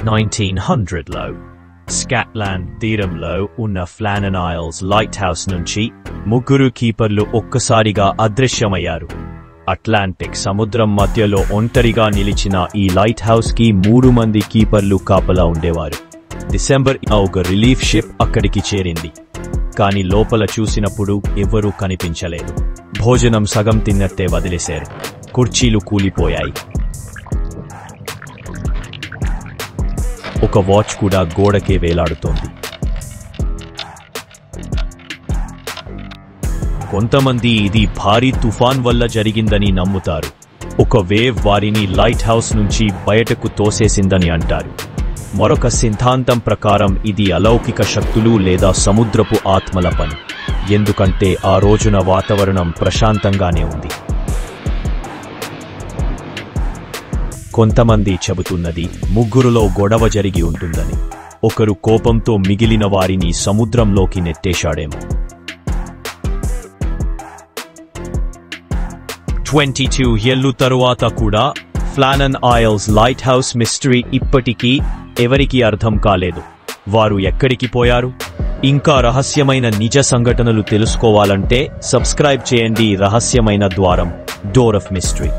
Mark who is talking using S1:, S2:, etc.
S1: 1900లో Scotland తీరంలో ఉన్న ఫ్లానన్ ఐల్స్ light house నుంచి ముగ్గురు కీపర్లు ఒక్కసారిగా అదృశ్యమయ్యారు. అట్లాంటిక్ సముద్రం మధ్యలో ఒంటరిగా నిలిచిన ఈ లైట్ హౌస్ కి 3 మంది కీపర్లు కాపలా ఉండేవారు. డిసెంబర్ ఒక రిలీఫ్ షిప్ అక్కడికి చేరింది. కాని లోపల చూసినప్పుడు ఎవ్వరూ కనిపించలేదు. భోజనం సగం తిన్నట్టే వదిలేశారు. కుర్చీలు కూలిపోయాయి. ఒక వాచ్ కూడా గోడకే వేలాడుతోంది. కొంతమంది ఇది భారీ తుఫాన్ వల్ల జరిగిందని నమ్ముతారు. ఒక వేవ్ వారిని లైట్ హౌస్ నుంచి బయటకు తోసేసిందని అంటారు. మరొక సిద్ధాంతం ప్రకారం ఇది అలౌకిక శక్తులు లేదా సముద్రపు ఆత్మల పని, ఎందుకంటే ఆ రోజున వాతావరణం ప్రశాంతంగానే ఉంది. కొంతమంది చెబుతున్నది ముగ్గురులో గొడవ జరిగి ఉంటుందని. ఒకరు కోపంతో మిగిలిన వారిని సముద్రంలోకి నెట్టేశాడేమో. 22 ఏళ్లు తరువాత కూడా ఫ్లానన్ ఐల్స్ లైట్ హౌస్ మిస్టరీ ఇప్పటికీ ఎవరికీ అర్థం కాలేదు. వారు ఎక్కడికి పోయారు? ఇంకా రహస్యమైన నిజ సంఘటనలు తెలుసుకోవాలంటే సబ్స్క్రైబ్ చేయండి. రహస్యమైన ద్వారం, డోర్ ఆఫ్ మిస్టరీ.